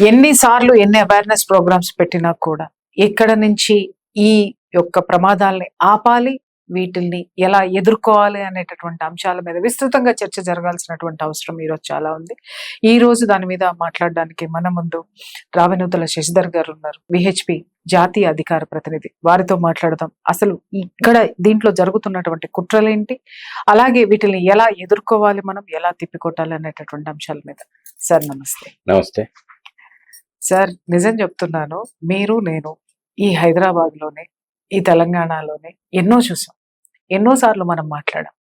ఎన్నిసార్లు ఎన్ని awareness programmes పెట్టినా కూడా ఎక్కడ నుంచి ఈ యొక్క ప్రమాదాల్ని ఆపాలి, వీటిల్ని ఎలా ఎదుర్కోవాలి అనేటటువంటి అంశాల మీద విస్తృతంగా చర్చ జరగాల్సినటువంటి అవసరం ఈరోజు చాలా ఉంది. ఈ రోజు దాని మీద మాట్లాడడానికి మన ముందు రావెనూతల శశిధర్ గారు ఉన్నారు, విహెచ్పి జాతీయ అధికార ప్రతినిధి. వారితో మాట్లాడదాం. అసలు ఇక్కడ దీంట్లో జరుగుతున్నటువంటి కుట్రలేంటి, అలాగే వీటిని ఎలా ఎదుర్కోవాలి, మనం ఎలా తిప్పికొట్టాలి అనేటటువంటి అంశాల మీద. సార్ నమస్తే. నమస్తే సార్, నిజం చెప్తున్నాను, మీరు నేను ఈ హైదరాబాద్ లోనే, ఈ తెలంగాణలోనే ఎన్నో చూసాం, ఎన్నోసార్లు మనం మాట్లాడాం.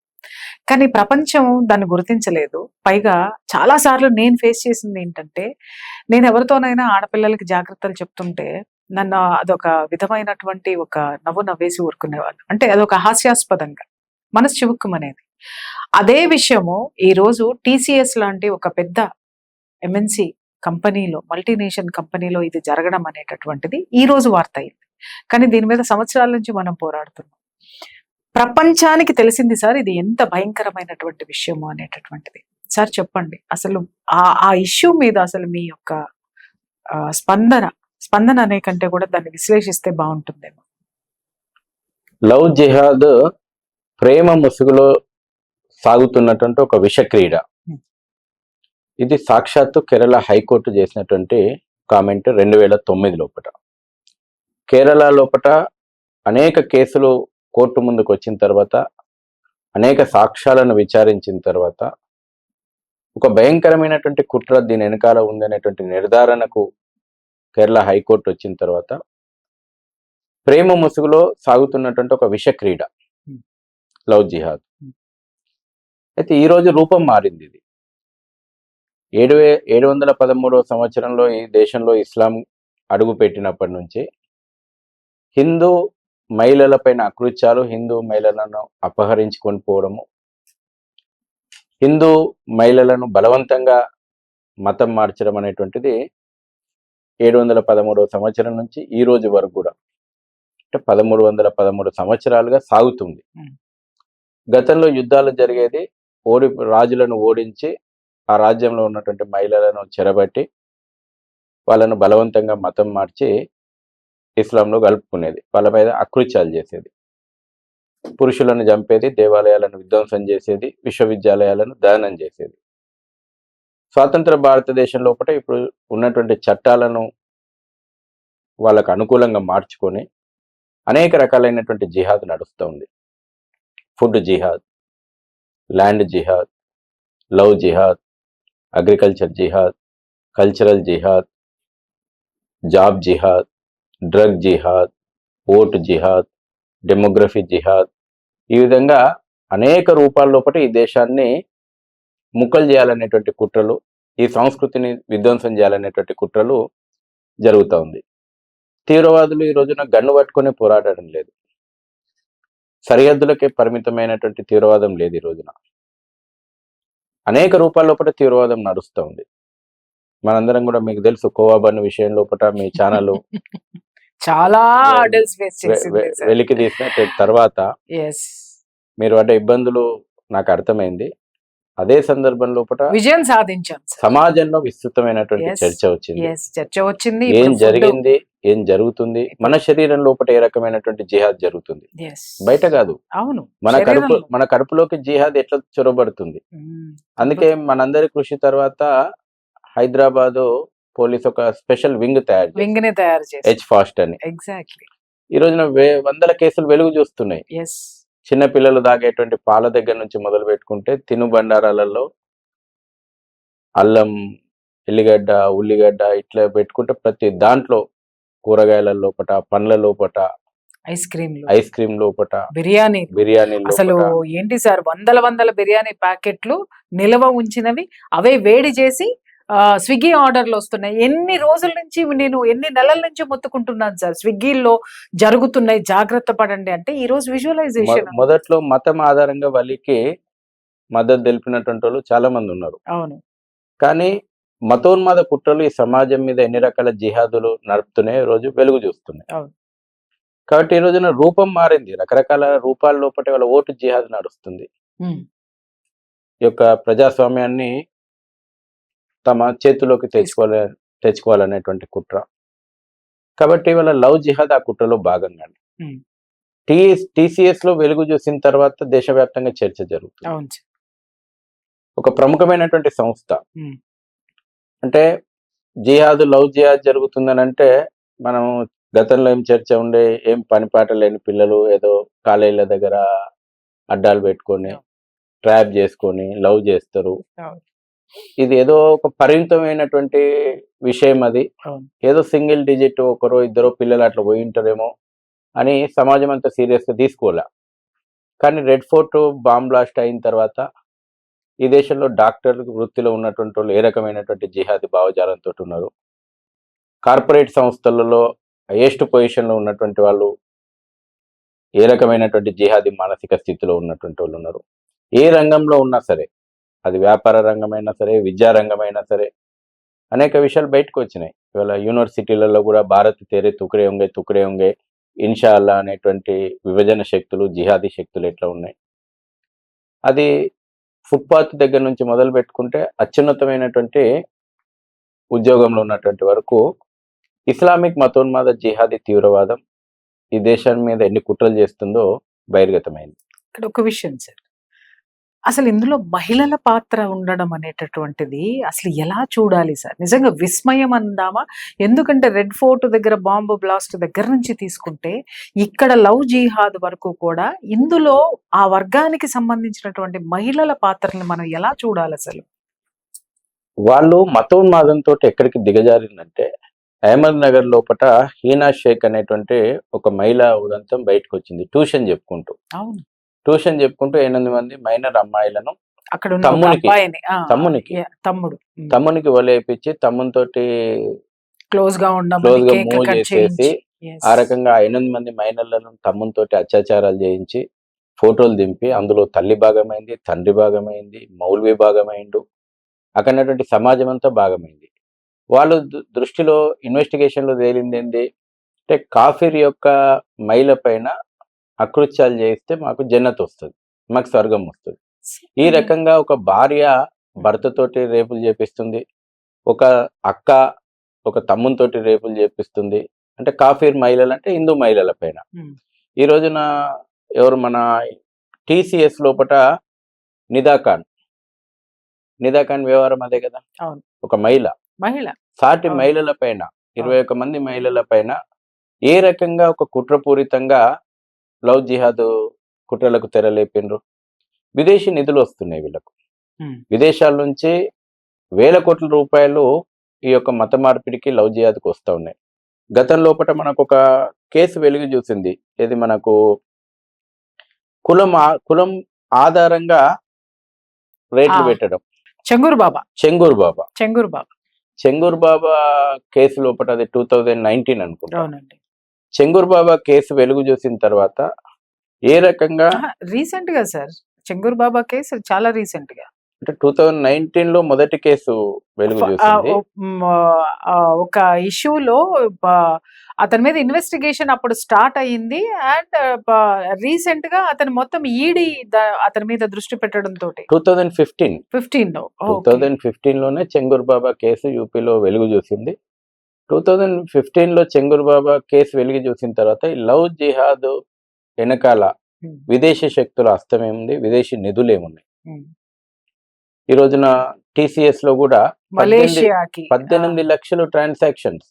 కానీ ప్రపంచం దాన్ని గుర్తించలేదు. పైగా చాలా సార్లు నేను ఫేస్ చేసింది ఏంటంటే, నేను ఎవరితోనైనా ఆడపిల్లలకి జాగ్రత్తలు చెప్తుంటే నన్ను అదొక విధమైనటువంటి ఒక నవ్వు నవ్వేసి ఊరుకునేవాళ్ళు. అంటే అదొక హాస్యాస్పదంగా మనసు చివుక్కుమనేది. అదే విషయము ఈ రోజు టీసీఎస్ లాంటి ఒక పెద్ద ఎంఎన్సి కంపెనీలో, మల్టీనేషనల్ కంపెనీలో ఇది జరగడం అనేటటువంటిది ఈ రోజు వార్త అయింది. కానీ దీని మీద సంవత్సరాల నుంచి మనం పోరాడుతున్నాం. ప్రపంచానికి తెలిసింది సార్ ఇది ఎంత భయంకరమైనటువంటి విషయము అనేటటువంటిది. సార్ చెప్పండి, అసలు ఆ ఇష్యూ మీద అసలు మీ యొక్క స్పందన అనే కంటే కూడా దాన్ని విశ్లేషిస్తే బాగుంటుందేమో. లవ్ జిహాద్ ప్రేమ ముసుగులో సాగుతున్నటువంటి ఒక విషక్రీడ. ఇది సాక్షాత్తు కేరళ హైకోర్టు చేసినటువంటి కామెంట్ 2009 లోపట. కేరళ లోపట అనేక కేసులు కోర్టు ముందుకు వచ్చిన తర్వాత, అనేక సాక్ష్యాలను విచారించిన తర్వాత ఒక భయంకరమైనటువంటి కుట్ర దీని వెనకాల ఉందనేటువంటి నిర్ధారణకు కేరళ హైకోర్టు వచ్చిన తర్వాత ప్రేమ ముసుగులో సాగుతున్నటువంటి ఒక విషక్రీడ లవ్ జిహాద్. అయితే ఈరోజు రూపం మారింది. ఇది 713వ సంవత్సరంలో ఈ దేశంలో ఇస్లాం అడుగు పెట్టినప్పటి నుంచి హిందూ మహిళలపైన అకృత్యాలు, హిందూ మహిళలను అపహరించుకొని పోవడము, హిందూ మహిళలను బలవంతంగా మతం మార్చడం అనేటువంటిది 713వ సంవత్సరం నుంచి ఈ రోజు వరకు కూడా, అంటే 1313 సంవత్సరాలుగా సాగుతుంది. గతంలో యుద్ధాలు జరిగేది, రాజులను ఓడించి ఆ రాజ్యంలో ఉన్నటువంటి మహిళలను చెరబట్టి వాళ్ళను బలవంతంగా మతం మార్చి ఇస్లాంలో కలుపుకునేది, వాళ్ళ మీద అకృత్యాలు చేసేది, పురుషులను చంపేది, దేవాలయాలను విధ్వంసం చేసేది, విశ్వవిద్యాలయాలను దహనం చేసేది. స్వాతంత్ర భారతదేశం లోపల ఇప్పుడు ఉన్నటువంటి చట్టాలను వాళ్ళకు అనుకూలంగా మార్చుకొని అనేక రకాలైనటువంటి జిహాద్ నడుస్తూ ఉంది. ఫుడ్ జిహాద్, ల్యాండ్ జిహాద్, లవ్ జిహాద్, అగ్రికల్చర్ జిహాద్, కల్చరల్ జిహాద్, జాబ్ జిహాద్, డ్రగ్ జిహాద్, ఓట్ జిహాద్, డెమోగ్రఫీ జిహాద్, ఈ విధంగా అనేక రూపాల లోపల ఈ దేశాన్ని ముక్కలు చేయాలనేటువంటి కుట్రలు, ఈ సంస్కృతిని విధ్వంసం చేయాలనేటువంటి కుట్రలు జరుగుతూ ఉంది. తీవ్రవాదులు ఈ రోజున గన్ను పట్టుకొని పోరాడడం లేదు, సరిహద్దులకే పరిమితమైనటువంటి తీవ్రవాదం లేదు. ఈ రోజున అనేక రూపాల లోపల తీవ్రవాదం నడుస్తూ ఉంది. మనందరం కూడా, మీకు తెలుసు, కోవాబన్ విషయం లోపల మీ ఛానల్ చాలా వెలికి తీసిన తర్వాత మీరు పడ్డ ఇబ్బందులు నాకు అర్థమైంది. అదే సందర్భం లోపల విజయం సాధించాం. సమాజంలో విస్తృతమైనటువంటి చర్చ వచ్చింది. ఏం జరిగింది, ఏం జరుగుతుంది, మన శరీరం లోపల ఏ రకమైనటువంటి జిహాద్ జరుగుతుంది, బయట కాదు, అవును, మన కడుపులోకి జిహాద్ ఎట్లా చొరబడుతుంది. అందుకే మనందరి కృషి తర్వాత హైదరాబాద్ పోలీస్ ఒక స్పెషల్ వింగ్ తయారు చేసి హెచ్ ఫాస్ట్ అని. ఈ రోజున వందల కేసులు వెలుగు చూస్తున్నాయి. చిన్న పిల్లలు తాగేటువంటి పాల దగ్గర నుంచి మొదలు పెట్టుకుంటే తినుబండారాలలో అల్లం, ఎల్లిగడ్డ, ఉల్లిగడ్డ ఇట్లా పెట్టుకుంటే ప్రతి దాంట్లో, కూరగాయల లోపట, పండ్ల లోపట, ఐస్ క్రీమ్ లోపట, బిర్యానీ అసలు ఏంటి సార్, వందల బిర్యానీ ప్యాకెట్లు నిల్వ ఉంచినవి, అవే వేడి చేసి స్విగ్గీ ఆర్డర్లు వస్తున్నాయి. ఎన్ని రోజుల నుంచి, నేను ఎన్ని నెలల నుంచి మొత్తుకుంటున్నాను సార్, స్విగ్గీలో జరుగుతున్నాయి, జాగ్రత్త పడండి అంటే. ఈ రోజు విజువలైజేషన్, మొదట్లో మతం ఆధారంగా వాళ్ళకి మద్దతు తెలిపినటువంటి వాళ్ళు చాలా మంది ఉన్నారు. అవును, కానీ మతోన్మాద కుట్రలు ఈ సమాజం మీద ఎన్ని రకాల జిహాదులు నడుపుతున్నాయి రోజు వెలుగు చూస్తున్నాయి. కాబట్టి ఈ రోజున రూపం మారింది, రకరకాల రూపాల లోపల వాళ్ళ ఓటు జిహాద్ నడుస్తుంది. ఈ యొక్క ప్రజాస్వామ్యాన్ని తమ చేతిలోకి తెచ్చుకోవాలనేటువంటి కుట్ర. కాబట్టి వాళ్ళ లవ్ జిహాద్ ఆ కుట్రలో భాగంగానే ఉమ్, TCS లో వెలుగు చూసిన తర్వాత దేశవ్యాప్తంగా చర్చ జరుగుతుంది. అవును సార్. ఒక ప్రముఖమైనటువంటి సంస్థ ఉమ్, అంటే జిహాద్ లవ్ జిహాద్ జరుగుతుందని అంటే మనం గతంలో ఏం చర్చ ఉండే, ఏం పనిపాట లేని పిల్లలు ఏదో కాలేజీల దగ్గర అడ్డాలు పెట్టుకొని ట్రాప్ చేసుకొని లవ్ చేస్తారు. అవును. ఇది ఏదో ఒక పరిమితమైనటువంటి విషయం. అది అవును. ఏదో సింగిల్ డిజిట్ ఒకరో ఇద్దరో పిల్లలు అట్లా పోయి ఉంటారేమో అని సమాజం అంతా సీరియస్గా తీసుకోలే. కానీ రెడ్ ఫోర్ట్ బాంబ్ బ్లాస్ట్ అయిన తర్వాత ఈ దేశంలో డాక్టర్ వృత్తిలో ఉన్నటువంటి వాళ్ళు ఏ రకమైనటువంటి జిహాదీ భావజాలంతో ఉన్నారు, కార్పొరేట్ సంస్థలలో హైయెస్ట్ పొజిషన్లో ఉన్నటువంటి వాళ్ళు ఏ రకమైనటువంటి జిహాదీ మానసిక స్థితిలో ఉన్నటువంటి వాళ్ళు ఉన్నారు. ఏ రంగంలో ఉన్నా సరే, అది వ్యాపార రంగమైనా సరే, విద్యా రంగమైనా సరే, అనేక విషయాలు బయటకు వచ్చినాయి. ఇవాళ యూనివర్సిటీలలో కూడా భారత్ తేరే తుకడే ఉంగే ఇన్షా అల్లా అనేటువంటి విభజన శక్తులు, జిహాదీ శక్తులు ఎట్లా ఉన్నాయి. అది ఫుట్పాత్ దగ్గర నుంచి మొదలు పెట్టుకుంటే అత్యున్నతమైనటువంటి ఉద్యోగంలో ఉన్నటువంటి వరకు ఇస్లామిక్ మతోన్మాద జిహాదీ తీవ్రవాదం ఈ దేశం మీద ఎన్ని కుట్రలు చేస్తుందో బహిర్గతమైంది. ఇక్కడ ఒక విషయం సార్, అసలు ఇందులో మహిళల పాత్ర ఉండడం అనేటటువంటిది అసలు ఎలా చూడాలి సార్? నిజంగా విస్మయం అందామా? ఎందుకంటే రెడ్ ఫోర్ట్ దగ్గర బాంబు బ్లాస్ట్ దగ్గర నుంచి తీసుకుంటే ఇక్కడ లవ్ జిహాద్ వరకు కూడా ఇందులో ఆ వర్గానికి సంబంధించినటువంటి మహిళల పాత్రని మనం ఎలా చూడాలి అసలు? వాళ్ళు మతోన్మాదంతో ఎక్కడికి దిగజారిందంటే, అహ్మద్ నగర్ లోపల హీనా షేక్ అనేటువంటి ఒక మహిళా ఉదంతం బయటకు వచ్చింది. ట్యూషన్ చెప్పుకుంటూ అవును, 8 మంది మైనర్ అమ్మాయిలను అక్కడ ఉన్న ఒక తమ్మునికి అబ్బాయిని, తమ్మునికి తమ్ముడు తమ్మునికి వలేపించి తమ్మునితోటి క్లోజ్ గా క్లోజ్ గా కేక్ మూవ్ కట్ చేసేసి చేయించి, yes. ఆ రకంగా 8 మంది మైనర్లను తమ్మునితోటి అత్యాచారాలు చేయించి ఫోటోలు దింపి అందులో తల్లి భాగమైంది, తండ్రి భాగమైంది, మౌల్వి భాగమైండు, అక్కడ ఉన్నటువంటి సమాజం అంతా భాగమైంది. వాళ్ళు దృష్టిలో ఇన్వెస్టిగేషన్ లో తేలింది ఏంది అంటే, కాఫీర్ యొక్క మహిళ పైన అకృత్యాలు చేయిస్తే మాకు జన్నత్ వస్తుంది, మాకు స్వర్గం వస్తుంది. ఈ రకంగా ఒక భార్య భర్తతోటి రేపులు చేపిస్తుంది, ఒక అక్క ఒక తమ్మునితోటి రేపులు చేపిస్తుంది. అంటే కాఫీర్ మహిళలు అంటే హిందూ మహిళల పైన. ఈ రోజున ఎవరు మన TCS లోపల నిదా ఖాన్ వ్యవహారం అదే కదా. అవును. ఒక మహిళ సాటి అవును. మహిళల పైన 21 మంది మహిళల పైన ఏ రకంగా ఒక కుట్రపూరితంగా లవ్ జిహాద్ కుట్రలకు తెరలేపిండ్రు. విదేశీ నిధులు వస్తున్నాయి వీళ్ళకు, విదేశాల నుంచి వేల కోట్ల రూపాయలు ఈ యొక్క మత మార్పిడికి లవ్ జిహాద్కి వస్తూ ఉన్నాయి. గతం లోపల మనకు ఒక కేసు వెలుగు చూసింది, ఇది మనకు కులం ఆధారంగా రేట్లు పెట్టడం. చెంగూర్ బాబా కేసు లోపల అది 2019 అనుకుంటా. చెంగూర్ బాబా కేసు వెలుగు చూసిన తర్వాత ఏ రకంగా రీసెంట్ గా సార్, చెంగూర్ బాబా కేసు చాలా రీసెంట్ గా అంటే 2019 లో మొదటి కేసు వెలుగు చూసింది. ఒక ఇష్యూలో అతని మీద ఇన్వెస్టిగేషన్ అప్పుడు స్టార్ట్ అయ్యింది. అండ్ రీసెంట్ గా అతను మొత్తం ఈడీ అతని మీద దృష్టి పెట్టడం తోటి 2015 లోనే చెంగూర్ బాబా కేసు యూపీలో వెలుగు చూసింది. 2015 లో చెంగూర్ బాబా కేసు వెలుగు చూసిన తర్వాత ఈ లవ్ జిహాద్ వెనకాల విదేశీ శక్తుల హస్తం ఏముంది, విదేశీ నిధులు ఏమున్నాయి. ఈ రోజున TCS లో కూడా 18 లక్షలు ట్రాన్సాక్షన్స్.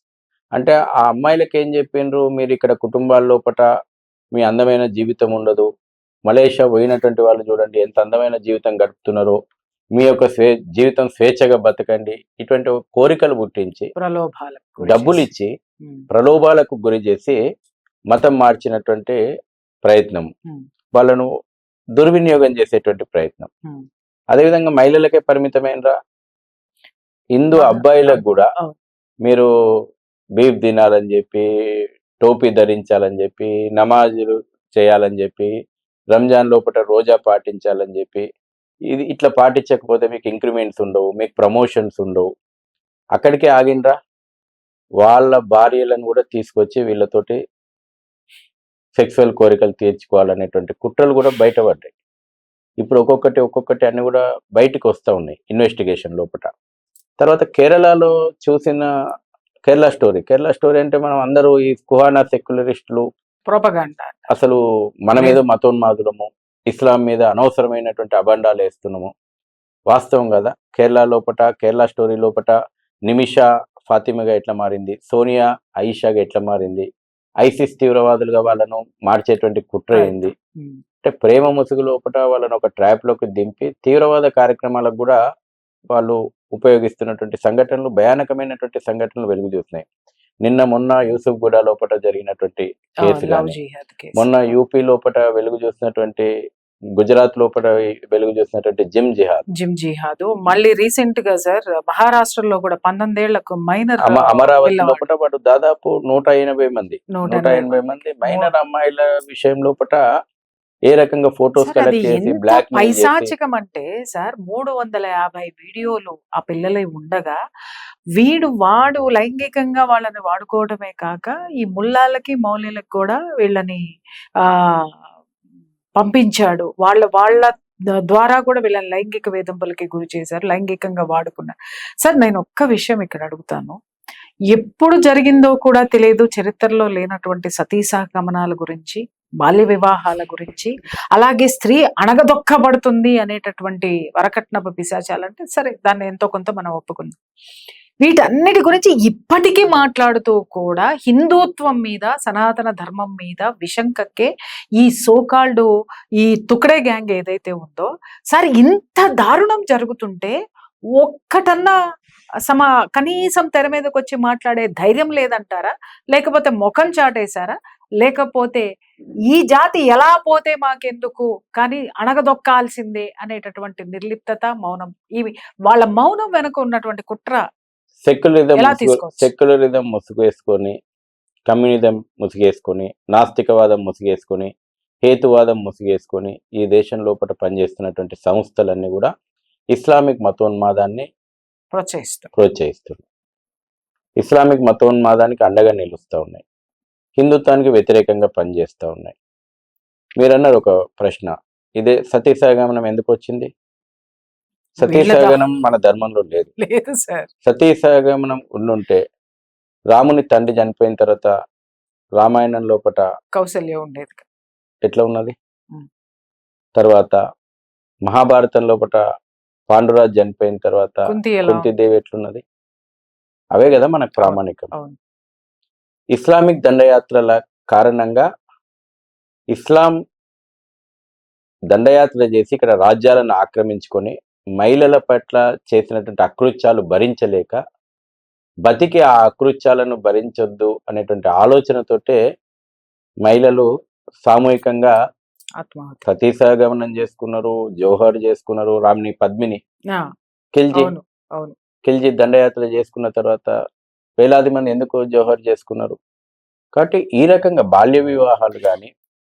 అంటే ఆ అమ్మాయిలకి ఏం చెప్పిండ్రు, మీరు ఇక్కడ కుటుంబాల లోపల మీ అందమైన జీవితం ఉండదు, మలేషియా పోయినటువంటి వాళ్ళు చూడండి ఎంత అందమైన జీవితం గడుపుతున్నారో, మీ యొక్క జీవితం స్వేచ్ఛగా బతకండి, ఇటువంటి కోరికలు పుట్టించి డబ్బులు ఇచ్చి ప్రలోభాలకు గురి చేసి మతం మార్చినటువంటి ప్రయత్నం, వాళ్ళను దుర్వినియోగం చేసేటువంటి ప్రయత్నం. అదేవిధంగా మహిళలకే పరిమితమైనరా, హిందూ అబ్బాయిలకు కూడా మీరు బీఫ్ తినాలని చెప్పి, టోపీ ధరించాలని చెప్పి, నమాజులు చేయాలని చెప్పి, రంజాన్ లోపల రోజా పాటించాలని చెప్పి, ఇది ఇట్లా పాటించకపోతే మీకు ఇంక్రిమెంట్స్ ఉండవు, మీకు ప్రమోషన్స్ ఉండవు. అక్కడికే ఆగిండ్రా, వాళ్ళ భార్యలను కూడా తీసుకొచ్చి వీళ్ళతోటి సెక్సువల్ కోరికలు తీర్చుకోవాలనేటువంటి కుట్రలు కూడా బయటపడ్డాయి. ఇప్పుడు ఒక్కొక్కటి అన్ని కూడా బయటకు వస్తూ ఉన్నాయి ఇన్వెస్టిగేషన్ లోపల. తర్వాత కేరళలో చూసిన కేరళ స్టోరీ అంటే మనం అందరూ ఈ కుహానా సెక్యులరిస్టులు ప్రొపగండా. అసలు మన మీద మతోన్మాదులము, ఇస్లాం మీద అనవసరమైనటువంటి అబండాలు వేస్తున్నాము. వాస్తవం కదా, కేరళ స్టోరీ లోపట నిమిషా ఫాతిమగా ఎట్లా మారింది, సోనియా ఆయిషాగా ఎట్లా మారింది, ఐసిస్ తీవ్రవాదులుగా వాళ్ళను మార్చేటువంటి కుట్ర ఏంది, అంటే ప్రేమ ముసుగు లోపట వాళ్ళని ఒక ట్రాప్ లోకి దింపి తీవ్రవాద కార్యక్రమాలకు కూడా వాళ్ళు ఉపయోగిస్తున్నటువంటి సంఘటనలు, భయానకమైనటువంటి సంఘటనలు వెలుగు చూస్తున్నాయి. నిన్న మొన్న యూసుఫ్ గూడ లోపల జరిగినటువంటి కేసు కానీ, మొన్న యూపీ లోపల వెలుగు చూసినటువంటి, గుజరాత్ లోపల వెలుగు చూసినటువంటి జిమ్ జిహాద్, మళ్ళీ రీసెంట్ గా సార్ మహారాష్ట్రలో కూడా 19 ఏళ్లకు మైనర్ అమరావతి లోపల వాడు దాదాపు 180 మంది మైనర్ అమ్మాయిల విషయం లోపల ఏ రకంగా ఫోటోస్ కలెక్ట్ చేసి బ్లాక్ పైశాచికం అంటే సార్ 350 వీడియోలు ఆ పిల్లలై ఉండగా వాడు లైంగికంగా వాళ్ళని వాడుకోవడమే కాక ఈ ముల్లాలకి మౌలీలకు కూడా వీళ్ళని పంపించాడు. వాళ్ళ ద్వారా కూడా వీళ్ళని లైంగిక వేధింపులకి గురి చేశారు, లైంగికంగా వాడుకున్నారు. సార్ నేను ఒక్క విషయం ఇక్కడ అడుగుతాను, ఎప్పుడు జరిగిందో కూడా తెలియదు, చరిత్రలో లేనటువంటి సతీసాగమనాల గురించి, బాల్య వివాహాల గురించి, అలాగే స్త్రీ అణగదొక్కబడుతుంది అనేటటువంటి వరకట్నపు పిశాచాలంటే సరే దాన్ని ఎంతో కొంత మనం ఒప్పుకుందాం. వీటన్నిటి గురించి ఇప్పటికీ మాట్లాడుతూ కూడా హిందుత్వం మీద, సనాతన ధర్మం మీద విషం కక్కే ఈ సోకాల్డ్ ఈ తుకడే గ్యాంగ్ ఏదైతే ఉందో సార్, ఇంత దారుణం జరుగుతుంటే ఒక్కటన్నా కనీసం తెర మీదకి వచ్చి మాట్లాడే ధైర్యం లేదంటారా? లేకపోతే ముఖం చాటేశారా? లేకపోతే ఈ జాతి ఎలా పోతే మాకెందుకు, కానీ అణగదొక్కాల్సిందే అనేటటువంటి నిర్లిప్తత, మౌనం, ఇవి వాళ్ళ మౌనం వెనుక ఉన్నటువంటి కుట్ర. సెక్యులరిజం ముసుగేసుకొని, కమ్యూనిజం ముసుగేసుకొని, నాస్తికవాదం ముసుగేసుకొని, హేతువాదం ముసుగేసుకొని ఈ దేశం లోపల పనిచేస్తున్నటువంటి సంస్థలన్నీ కూడా ఇస్లామిక్ మతోన్మాదాన్ని ప్రోత్సహిస్తుంది. ఇస్లామిక్ మతోన్మాదానికి అండగా నిలుస్తూ ఉన్నాయి, హిందుత్వానికి వ్యతిరేకంగా పనిచేస్తూ ఉన్నాయి. మీరన్నారు ఒక ప్రశ్న, ఇదే సతీసాగమనం ఎందుకు వచ్చింది? సతీసాగమనం మన ధర్మంలో లేదు సార్. సతీసాగమనం ఉండుంటే రాముని తండ్రి చనిపోయిన తర్వాత రామాయణం లోపట కౌసల్య ఉండేది ఎట్లా ఉన్నది, తర్వాత మహాభారతం లోపట పాండురాజు చనిపోయిన తర్వాత కుంతీదేవి ఎట్లున్నది, అవే కదా మనకు ప్రామాణికం. ఇస్లామిక్ దండయాత్రల కారణంగా ఇస్లాం దండయాత్ర చేసి ఇక్కడ రాజ్యాలను ఆక్రమించుకొని మహిళల పట్ల చేసినటువంటి అకృత్యాలు భరించలేక బతికి ఆ అకృత్యాలను భరించొద్దు అనేటువంటి ఆలోచనతోటే మహిళలు సామూహికంగా సతీసాగమనం చేసుకున్నారు, జోహర్ చేసుకున్నారు, రామ్ని పద్మిని ఖిల్జీ దండయాత్ర చేసుకున్న తర్వాత వేలాది మంది ఎందుకు జోహర్ చేసుకున్నారు. కాబట్టి ఈ రకంగా బాల్య వివాహాలు కానీ,